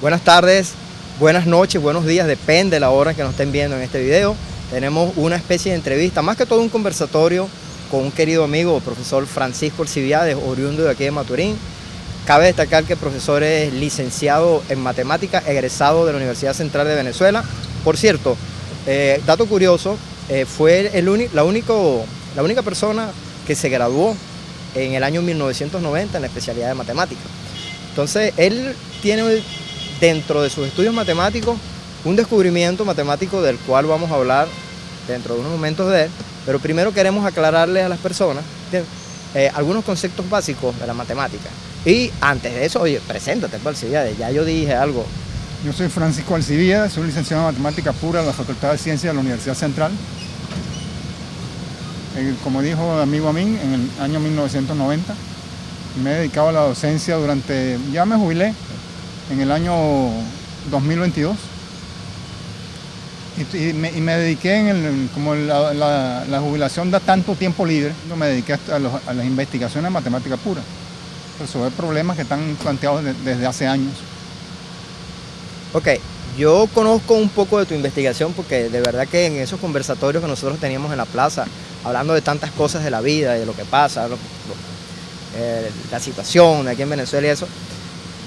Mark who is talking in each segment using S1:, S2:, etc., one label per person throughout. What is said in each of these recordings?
S1: Buenas tardes, buenas noches, buenos días, depende de la hora que nos estén viendo en este video. Tenemos una especie de entrevista, más que todo un conversatorio con un querido amigo, el profesor Francisco Alcibiades, oriundo de aquí de Maturín. Cabe destacar que el profesor es licenciado en matemáticas, egresado de la Universidad Central de Venezuela. Por cierto, dato curioso, fue la única persona que se graduó en el año 1990 en la especialidad de matemáticas. Entonces, él tiene dentro de sus estudios matemáticos un descubrimiento matemático del cual vamos a hablar dentro de unos momentos de él, pero primero queremos aclararles a las personas algunos conceptos básicos de la matemática. Y antes de eso, oye, preséntate, Alcibiades, ya yo dije algo.
S2: Yo soy Francisco Alcibiades, soy licenciado en Matemática Pura de la Facultad de Ciencias de la Universidad Central. Como dijo amigo a mí, en el año 1990 me he dedicado a la docencia ya me jubilé en el año 2022 y me dediqué, como la jubilación da tanto tiempo libre, me dediqué a las investigaciones de matemática pura, resolver problemas que están planteados desde hace años.
S1: Ok, yo conozco un poco de tu investigación porque de verdad que en esos conversatorios que nosotros teníamos en la plaza, hablando de tantas cosas de la vida y de lo que pasa, la situación aquí en Venezuela y eso,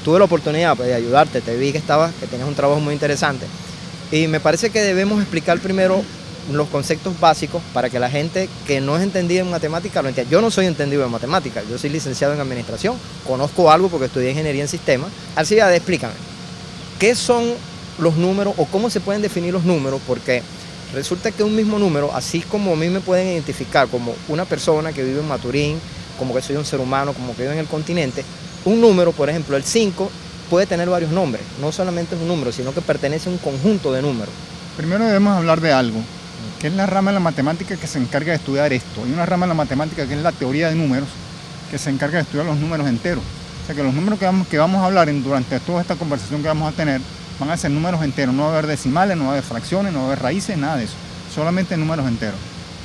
S1: tuve la oportunidad de ayudarte, te vi que tenías un trabajo muy interesante y me parece que debemos explicar primero los conceptos básicos para que la gente que no es entendida en matemática lo entienda. Yo no soy entendido en matemática, yo soy licenciado en administración, conozco algo porque estudié ingeniería en sistemas. Alcibiades, explícame, ¿qué son los números o cómo se pueden definir los números? Porque resulta que un mismo número, así como a mí me pueden identificar como una persona que vive en Maturín, como que soy un ser humano, como que vive en el continente, un número, por ejemplo, el 5, puede tener varios nombres. No solamente es un número, sino que pertenece a un conjunto de números.
S2: Primero debemos hablar de algo, que es la rama de la matemática que se encarga de estudiar esto. Hay una rama de la matemática que es la teoría de números, que se encarga de estudiar los números enteros. O sea que los números que vamos a hablar durante toda esta conversación que vamos a tener van a ser números enteros. No va a haber decimales, no va a haber fracciones, no va a haber raíces, nada de eso. Solamente números enteros.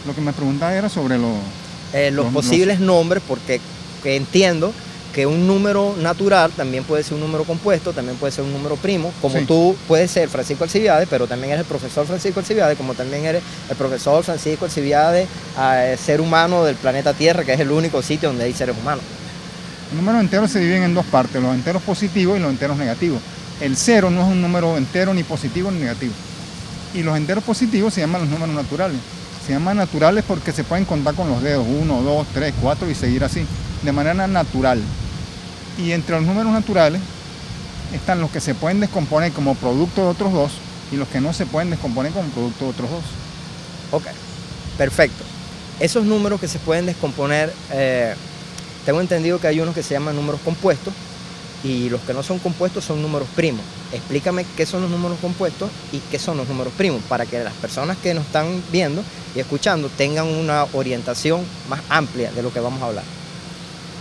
S2: Lo que me preguntaba era sobre
S1: los posibles nombres, porque entiendo que un número natural también puede ser un número compuesto, también puede ser un número primo, como sí. Tú puedes ser Francisco Alcibiades, pero también eres el profesor Francisco Alcibiades, como también eres el profesor Francisco Alcibiades, ser humano del planeta Tierra, que es el único sitio donde hay seres humanos.
S2: Los números enteros se dividen en dos partes, los enteros positivos y los enteros negativos. El 0 no es un número entero ni positivo ni negativo. Y los enteros positivos se llaman los números naturales. Se llaman naturales porque se pueden contar con los dedos, 1, 2, 3, 4 y seguir así, de manera natural. Y entre los números naturales están los que se pueden descomponer como producto de otros dos y los que no se pueden descomponer como producto de otros dos.
S1: Ok, perfecto. Esos números que se pueden descomponer, tengo entendido que hay unos que se llaman números compuestos y los que no son compuestos son números primos. Explícame qué son los números compuestos y qué son los números primos para que las personas que nos están viendo y escuchando tengan una orientación más amplia de lo que vamos a hablar.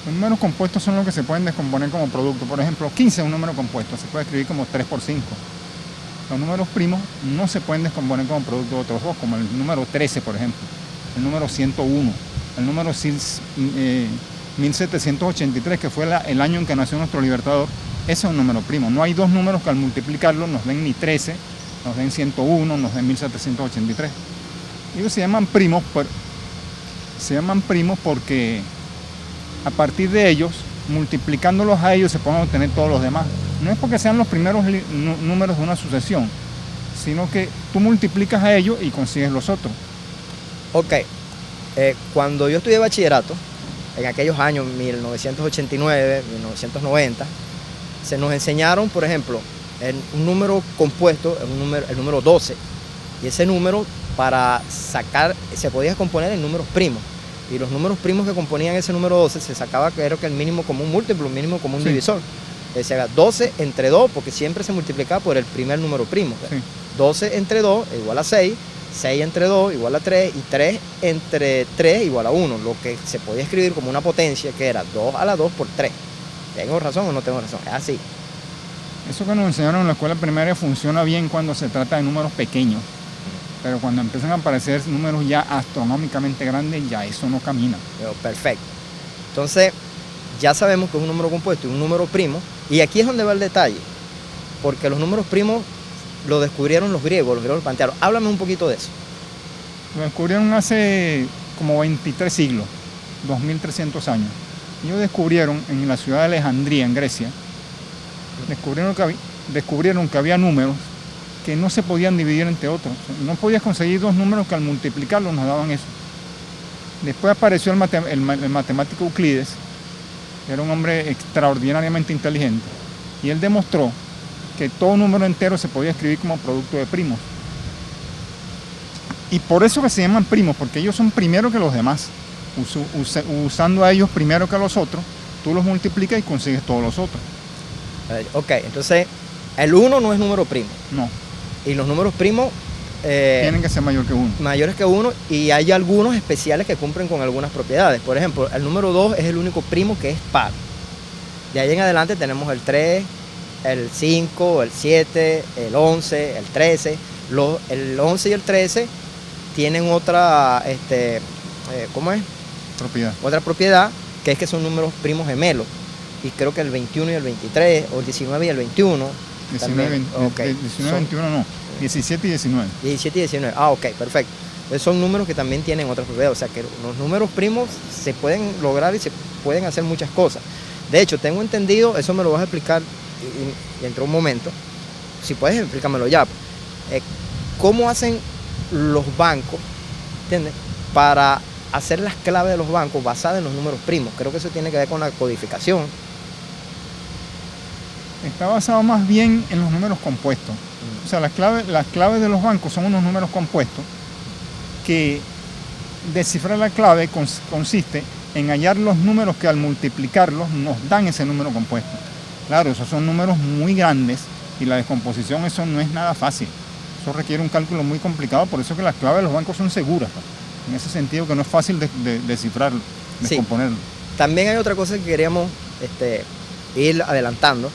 S2: Los números compuestos son los que se pueden descomponer como producto. Por ejemplo, 15 es un número compuesto, se puede escribir como 3 por 5. Los números primos no se pueden descomponer como producto de otros dos, como el número 13, por ejemplo, el número 101, el número 1783, que fue el año en que nació nuestro libertador. Ese es un número primo. No hay dos números que al multiplicarlos nos den ni 13, nos den 101, nos den 1783. Ellos se llaman primos porque a partir de ellos, multiplicándolos a ellos, se pueden obtener todos los demás. No es porque sean los primeros números de una sucesión, sino que tú multiplicas a ellos y consigues los otros.
S1: Ok, cuando yo estudié bachillerato, en aquellos años, 1989, 1990, se nos enseñaron, por ejemplo, un número compuesto, el número 12, y ese número para sacar, se podía componer en números primos. Y los números primos que componían ese número 12 se sacaba, creo que el mínimo común múltiplo, el mínimo común divisor. Decía 12 entre 2, porque siempre se multiplicaba por el primer número primo. Sí. 12 entre 2 es igual a 6, 6 entre 2 igual a 3, y 3 entre 3 igual a 1, lo que se podía escribir como una potencia que era 2 a la 2 por 3. ¿Tengo razón o no tengo razón? Es así.
S2: Eso que nos enseñaron en la escuela primaria funciona bien cuando se trata de números pequeños. Pero cuando empiezan a aparecer números ya astronómicamente grandes, ya eso no camina.
S1: Perfecto. Entonces, ya sabemos que es un número compuesto y un número primo. Y aquí es donde va el detalle. porque los números primos lo descubrieron los griegos lo plantearon. Háblame un poquito de eso.
S2: Lo descubrieron hace como 23 siglos, 2300 años. Ellos descubrieron en la ciudad de Alejandría, en Grecia, descubrieron que había números que no se podían dividir entre otros. No podías conseguir dos números que al multiplicarlos nos daban eso. Después apareció el matemático Euclides, que era un hombre extraordinariamente inteligente, y él demostró que todo número entero se podía escribir como producto de primos. Y por eso que se llaman primos, porque ellos son primero que los demás. Usando a ellos primero que a los otros, tú los multiplicas y consigues todos los otros.
S1: Ok, entonces el 1 no es número primo.
S2: No.
S1: Y los números primos
S2: tienen que ser mayor que 1.
S1: Mayores que 1, y hay algunos especiales que cumplen con algunas propiedades. Por ejemplo, el número 2 es el único primo que es par. De ahí en adelante tenemos el 3, el 5, el 7, el 11, el 13. El 11 y el 13 tienen otra, ¿cómo es?
S2: Propiedad.
S1: Otra propiedad, que es que son números primos gemelos. Y creo que el 21 y el 23, o el 19 y el 21.
S2: 19 y 21 no, 17 y 19.
S1: 17 y 19, ok, perfecto. Entonces son números que también tienen otras propiedades, o sea que los números primos se pueden lograr y se pueden hacer muchas cosas. De hecho, tengo entendido, eso me lo vas a explicar dentro de un momento, si puedes explícamelo ya, cómo hacen los bancos, ¿entiendes? Para hacer las claves de los bancos basadas en los números primos. Creo que eso tiene que ver con la codificación.
S2: Está basado más bien en los números compuestos. O sea, las claves de los bancos son unos números compuestos que descifrar la clave consiste en hallar los números que al multiplicarlos nos dan ese número compuesto. Claro, esos son números muy grandes y la descomposición, eso no es nada fácil. Eso requiere un cálculo muy complicado, por eso que las claves de los bancos son seguras. En ese sentido que no es fácil de descifrarlo, descomponerlo.
S1: Sí. También hay otra cosa que queríamos ir adelantando,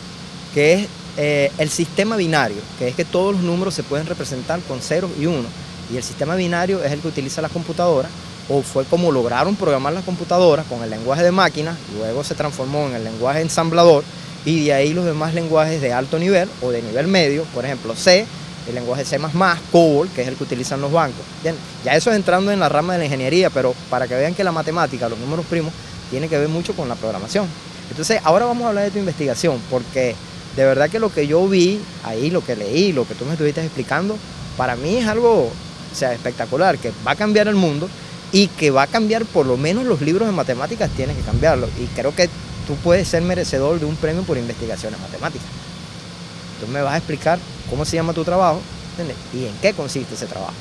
S1: que es el sistema binario, que es que todos los números se pueden representar con ceros y unos. Y el sistema binario es el que utiliza las computadoras, o fue como lograron programar las computadoras con el lenguaje de máquinas, luego se transformó en el lenguaje ensamblador, y de ahí los demás lenguajes de alto nivel o de nivel medio, por ejemplo C, el lenguaje C++, COBOL, que es el que utilizan los bancos. Bien, ya eso es entrando en la rama de la ingeniería, pero para que vean que la matemática, los números primos, tiene que ver mucho con la programación. Entonces, ahora vamos a hablar de tu investigación, porque de verdad que lo que yo vi ahí, lo que leí, lo que tú me estuviste explicando, para mí es algo, espectacular, que va a cambiar el mundo y que va a cambiar, por lo menos los libros de matemáticas tienen que cambiarlo. Y creo que tú puedes ser merecedor de un premio por investigaciones matemáticas. Tú me vas a explicar cómo se llama tu trabajo, ¿entiendes? Y en qué consiste ese trabajo.